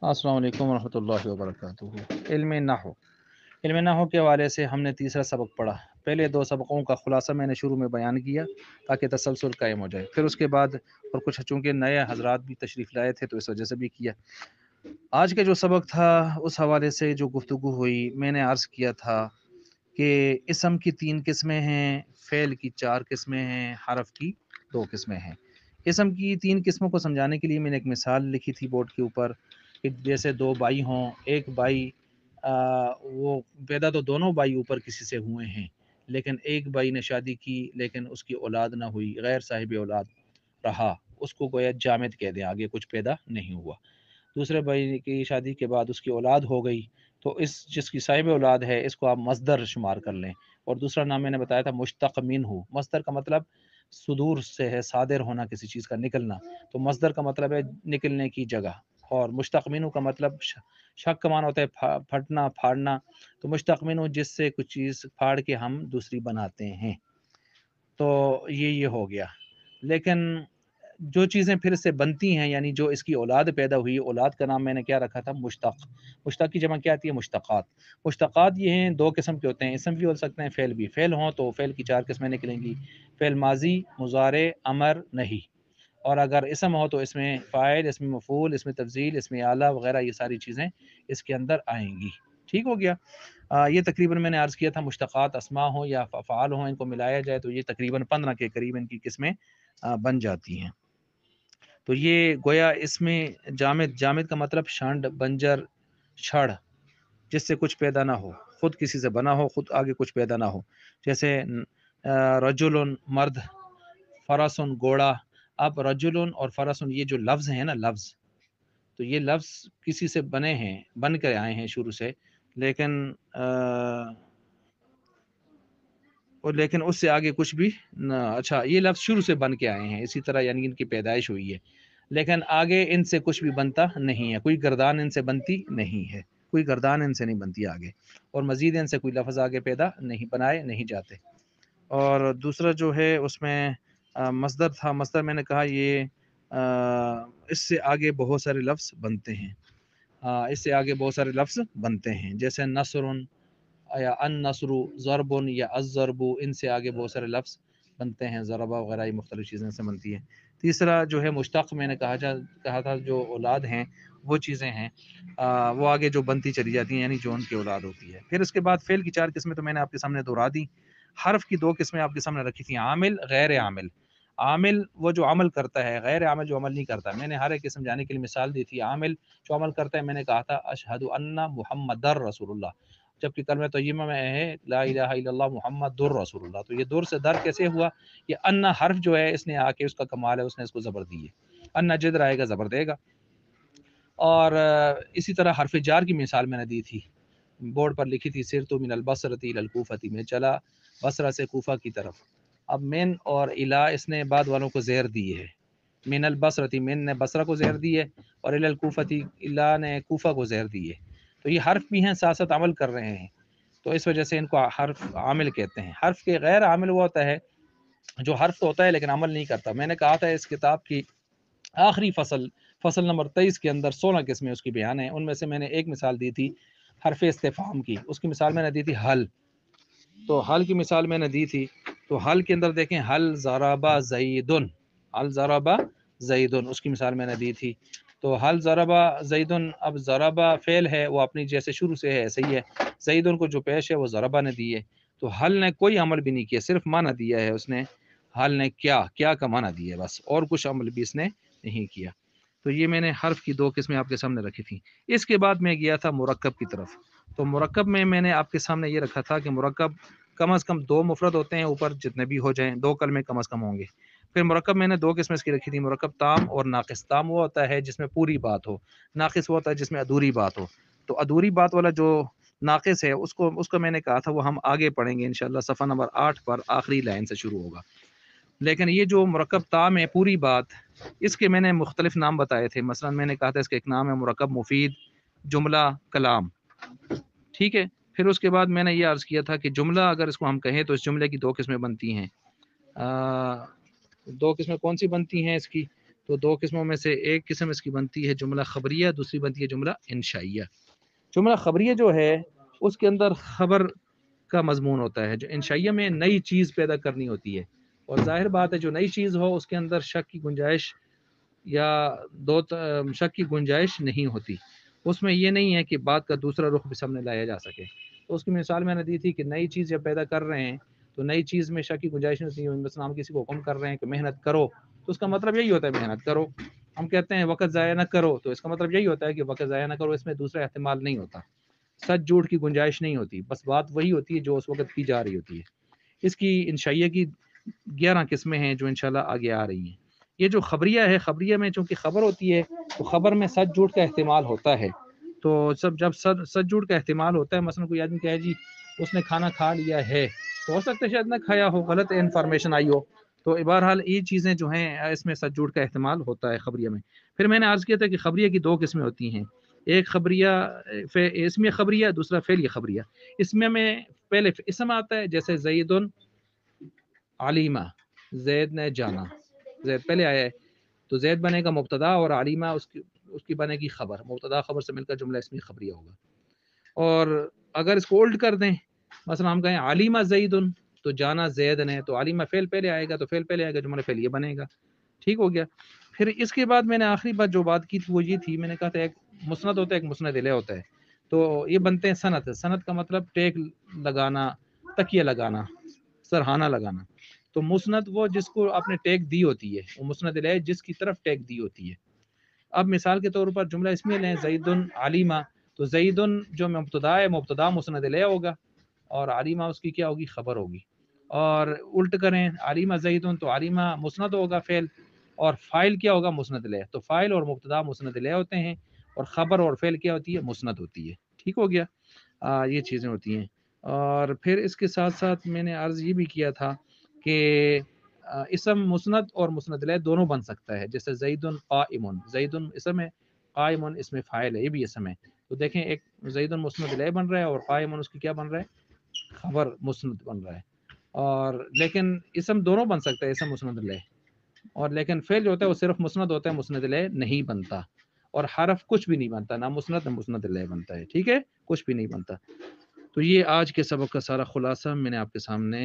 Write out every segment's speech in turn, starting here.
अस्सलाम वालेकुम रहमतुल्लाहि व बरकातुहू। इल्म नहव के हवाले से हमने तीसरा सबक पढ़ा। पहले दो सबकों का खुलासा मैंने शुरू में बयान किया ताकि तसलसल कायम हो जाए। फिर उसके बाद और कुछ चूँकि नए हजरात भी तशरीफ़ लाए थे तो इस वजह से भी किया। आज के जो सबक था उस हवाले से जो गुफ्तगू हुई, मैंने अर्ज़ किया था कि इसम की 3 किस्में हैं, फ़ेल की 4 किस्में हैं, हरफ़ की 2 किस्में हैं। इसम की 3 किस्मों को समझाने के लिए मैंने एक मिसाल लिखी थी बोर्ड के ऊपर कि जैसे 2 भाई हों, एक भाई वो पैदा तो दोनों भाई ऊपर किसी से हुए हैं, लेकिन एक भाई ने शादी की लेकिन उसकी औलाद ना हुई, गैर साहिब औलाद रहा, उसको गोया जामिद कह दें, आगे कुछ पैदा नहीं हुआ। दूसरे भाई की शादी के बाद उसकी औलाद हो गई, तो इस जिसकी साहिब औलाद है इसको आप मस्दर शुमार कर लें। और दूसरा नाम मैंने बताया था मुश्तक़ मिन्हु। मस्दर का मतलब सुदूर से है, सादिर होना, किसी चीज़ का निकलना। तो मस्दर का मतलब है निकलने की जगह, और मुश्तक़ मिन्हु का मतलब शक का माना होता है फटना, फाड़ना। तो मुश्तक़ मिन्हु जिससे कुछ चीज़ फाड़ के हम दूसरी बनाते हैं। तो ये हो गया। लेकिन जो चीज़ें फिर से बनती हैं, यानी जो इसकी औलाद पैदा हुई, औलाद का नाम मैंने क्या रखा था? मुश्तक़। मुश्तक़ की जमा क्या आती है? मुश्तक़ात। मुश्तक़ात ये हैं, 2 किस्म के होते हैं, इसम भी हो सकते हैं, फ़ेल भी। फ़ेल हों तो फ़ेल की 4 किस्में निकलेंगी, फ़ेल माज़ी, मुज़ारे, अमर, नहीं। और अगर इसम हो तो इसमें फ़ाइल, इसमें मफ़ूल, इसमें तफ़ज़ील, इसमें आला वग़ैरह ये सारी चीज़ें इसके अंदर आएँगी। ठीक हो गया? ये तकरीबन मैंने अर्ज़ किया था मुश्तक़ात अस्मा हों या फ़आल हों, इनको मिलाया जाए तो ये तकरीबन 15 के करीब इनकी किस्में बन जाती हैं। तो ये गोया इसमें जामिद, जामिद का मतलब शंड, बंजर, छड़, जिससे कुछ पैदा ना हो, खुद किसी से बना हो, खुद आगे कुछ पैदा ना हो। जैसे रजुलुन मर्द, फरसुन घोड़ा। अब रजुलुन और फरसुन ये जो लफ्ज़ हैं ना, लफ्ज़, तो ये लफ्ज़ किसी से बने हैं, बन के आए हैं शुरू से, लेकिन लेकिन उससे आगे कुछ भी न, अच्छा, ये लफ्ज़ शुरू से बन के आए हैं, इसी तरह यानी इनकी पैदाइश हुई है, लेकिन आगे इनसे कुछ भी बनता नहीं है, कोई गर्दान इनसे बनती नहीं है, कोई गर्दान इनसे नहीं बनती आगे, और मज़ीद इनसे कोई लफ्ज़ आगे पैदा नहीं बनाए नहीं जाते। और दूसरा जो है उसमें मस्दर था। मस्दर मैंने कहा ये इससे आगे बहुत सारे लफ्ज़ बनते हैं। इससे आगे बहुत सारे लफ्ज़ बनते हैं, जैसे नसरुन या अन नसरु, ज़रबुन या अज़्ज़रबु, इनसे आगे बहुत सारे लफ्ज़ बनते हैं, ज़रबा वगैरह ये मुख्तलिफ़ चीज़ें से बनती हैं। तीसरा जो है मुश्तक़, मैंने कहा था जो औलाद हैं वो चीज़ें हैं, वो आगे जो बनती चली जाती हैं, यानी जो उनकी औलाद होती है। फिर उसके बाद फ़ेल की 4 किस्में तो मैंने आपके सामने दोहरा दी। हर्फ़ की 2 किस्में आपके सामने रखी थी, आमिल, गैर आमिल। आमिल वो जो अमल करता है, गैर आमिल जो अमल नहीं करता। मैंने हर एक की समझाने के लिए मिसाल दी थी। आमिल जो अमल करता है, मैंने कहा था अशहदु अन्ना मुहम्मदर रसूलुल्लाह, जबकि कलमा तय्यबा में है ला इलाहा इल्लल्लाह मुहम्मदुर रसूलुल्लाह। तो ये दुर से दर कैसे हुआ? ये अन्ना हर्फ जो है इसने आके, उसका कमाल है, उसने इसको ज़बर दी है। अन्ना जिधर आएगा ज़बर देगा। और इसी तरह हर्फ जार की मिसाल मैंने दी थी, बोर्ड पर लिखी थी, सिरतु मिनल बसरती इलल कूफती, में चला बसरा से कूफा की तरफ। अब मिन और इला इसने बाद वालों को ज़ेर दी है। मिनल बसरती, मिन ने बसरा को ज़ेर दी है, और इलल कूफती, इला ने कूफा को ज़ेर दी है। तो ये हर्फ भी हैं, साथ साथ अमल कर रहे हैं, तो इस वजह से इनको हर्फ आमिल कहते हैं। हर्फ के गैर आमिल वो होता है जो हर्फ तो होता है लेकिन अमल नहीं करता। मैंने कहा था इस किताब की आखिरी फसल नंबर 23 के अंदर 16 किस्में उसकी बयान है, उनमें से मैंने एक मिसाल दी थी हरफ इस्तिफ़हाम की, उसकी मिसाल मैंने दी थी हल। तो हल की मिसाल मैंने दी थी, तो हल के अंदर देखें, हल ज़राबा ज़ैदुन, हल ज़राबा ज़ैदुन, उसकी मिसाल मैंने दी थी। तो हल ज़राबा ज़ैदुन, अब ज़राबा फ़ेल है, वो अपनी जैसे शुरू से है ऐसे ही है, ज़ैदुन को जो पेश है वो ज़राबा ने दी है। तो हल ने कोई अमल भी नहीं किया, सिर्फ माना दिया है उसने। हल ने क्या क्या का माना दिया है बस, और कुछ अमल भी इसने नहीं किया। तो ये मैंने हर्फ की 2 किस्में आपके सामने रखी थी। इसके बाद मैं गया था मुरक्कब की तरफ। तो मुरक्कब में मैंने आपके सामने ये रखा था कि मुरक्कब कम अज़ कम 2 मुफ़रद होते हैं, ऊपर जितने भी हो जाएँ, 2 कलमे कम अज़ कम होंगे। फिर मुरक्कब मैंने 2 किस्में इसकी रखी थी, मुरक्कब ताम और नाक़िस। ताम वो होता है जिसमें पूरी बात हो, नाक़िस वो होता है जिसमें अधूरी बात हो। तो अधूरी बात वाला जो नाक़िस है उसको मैंने कहा था वो हम आगे पढ़ेंगे इंशाअल्लाह, सफ़ा नंबर 8 पर आखिरी लाइन से शुरू होगा। लेकिन ये जो मुरक्कब ताम है, पूरी बात, इसके मैंने मुख्तलिफ नाम बताए थे। मसलन मैंने कहा था इसका एक नाम है मुरक्कब मुफीद, जुमला, कलाम, ठीक है। फिर उसके बाद मैंने ये अर्ज़ किया था कि जुमला अगर इसको हम कहें तो इस जुमले की 2 किस्में बनती हैं। 2 किस्में कौन सी बनती हैं इसकी? تو دو قسموں میں سے ایک قسم اس کی بنتی ہے جملہ خبریہ، دوسری بنتی ہے جملہ انشائیہ۔ جملہ خبریہ جو ہے اس کے اندر خبر کا مضمون ہوتا ہے، جو انشائیہ میں نئی چیز پیدا کرنی ہوتی ہے، اور ظاہر بات ہے جو نئی چیز ہو اس کے اندر شک کی گنجائش یا شک کی گنجائش نہیں ہوتی، اس میں یہ نہیں ہے کہ بات کا دوسرا رخ بھی سامنے لایا جا سکے۔ تو اس کی مثال میں نے دی تھی کہ نئی چیز جب پیدا کر رہے ہیں تو نئی چیز میں شک کی گنجائش نہیں ہوتی۔ مثلا ہم کسی کو حکم کر رہے ہیں کہ محنت کرو تو اس کا مطلب یہی ہوتا ہے محنت کرو۔ ہم کہتے ہیں وقت ضائع نہ کرو تو اس کا مطلب یہی ہوتا ہے کہ وقت ضائع نہ کرو، اس میں دوسرا احتمال نہیں ہوتا، سچ جھوٹ کی گنجائش نہیں ہوتی، بس بات وہی ہوتی ہے جو اس وقت کی جا رہی ہوتی ہے۔ اس کی انشائیہ کی 11 قسمیں ہیں جو انشاءاللہ آگے آ رہی ہیں۔ یہ جو خبریہ ہے، خبریہ میں چونکہ خبر ہوتی ہے تو خبر میں سچ جھوٹ کا احتمال ہوتا ہے، تو جب سچ جھوٹ کا احتمال ہوتا ہے، مثلا کوئی آدمی کہے جی اس نے کھانا کھا لیا ہے، تو ہو سکتا ہے شاید نہ کھایا ہو، غلط انفارمیشن آئی ہو، تو بہرحال یہ چیزیں جو ہیں اس میں سچ جھوٹ کا احتمال ہوتا ہے خبریہ میں۔ پھر میں نے عرض کیا تھا کہ خبریہ کی 2 قسمیں ہوتی ہیں، ایک خبریہ اسمیہ خبریہ، دوسرا فعلیہ خبریہ۔ اسمیہ میں پہلے اسم آتا ہے، جیسے زید علیمہ، زید نے جانا، زید پہلے آیا ہے تو زید بنے گا مبتدا اور علیمہ اس کی بنے گی خبر، مبتدا خبر سے مل کر جملہ اسمی خبریہ ہوگا۔ اور اگر اس کو الٹ کر دیں، مثلا ہم کہیں علیمہ زید تو جانا زید نے، تو علیمہ فعل پہلے آئے گا تو فعل پہلے آئے گا، جملہ فعلیہ بنے گا۔ ٹھیک ہو گیا۔ پھر اس کے بعد میں نے آخری بات جو بات کی تھی وہ یہ تھی، میں نے کہا تھا ایک مسند ہوتا ہے، ایک مسند الیہ ہوتا ہے، تو یہ بنتے ہیں سند۔ سند کا مطلب ٹیک لگانا، تکیہ لگانا، سرہانہ لگانا۔ تو مسند وہ جس کو آپ نے ٹیک دی ہوتی ہے، وہ مسند الیہ جس کی طرف ٹیک دی ہوتی ہے۔ اب مثال کے طور پر جملہ اسمیہ لیں زید علیمہ، تو زید جو مبتدا ہے، مبتدا مسند الیہ ہوگا اور علیمہ اس کی کیا ہوگی، خبر ہوگی۔ اور الٹ کریں علیمہ زید تو علیمہ مسند ہوگا فعل، اور فاعل کیا ہوگا، مسند الیہ۔ تو فاعل اور مبتدا مسند الیہ ہوتے ہیں، اور خبر اور فعل کیا ہوتی ہے، مسند ہوتی ہے۔ ٹھیک ہو گیا۔ یہ چیزیں ہوتی ہیں۔ اور پھر اس کے ساتھ ساتھ میں نے عرض یہ بھی کیا تھا کہ اسم مسند اور مسند الیہ دونوں بن سکتا ہے، جیسے زید قائم، زید اسم ہے، قائم اس میں فاعل ہے، یہ بھی اسم ہے۔ تو دیکھیں ایک زید مسند الیہ بن رہا ہے اور قائم اس کی کیا بن رہا ہے، خبر مسند بن رہا ہے۔ اور لیکن اسم دونوں بن سکتا ہے، اسم مسند الیہ، اور لیکن فعل جو ہوتا ہے وہ صرف مسند ہوتا ہے، مسند الیہ نہیں بنتا، اور حرف کچھ بھی نہیں بنتا، نہ مسند نہ مسند الیہ بنتا ہے۔ ٹھیک ہے، کچھ بھی نہیں بنتا۔ تو یہ آج کے سبق کا سارا خلاصہ میں نے آپ کے سامنے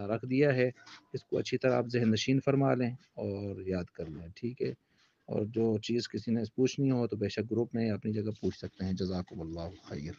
رکھ دیا ہے، اس کو اچھی طرح آپ ذہن نشین فرما لیں اور یاد کر لیں۔ ٹھیک ہے، اور جو چیز کسی نے پوچھنی ہو تو بے شک گروپ میں اپنی جگہ پوچھ سکتے ہیں۔ جزاکم اللہ خیر۔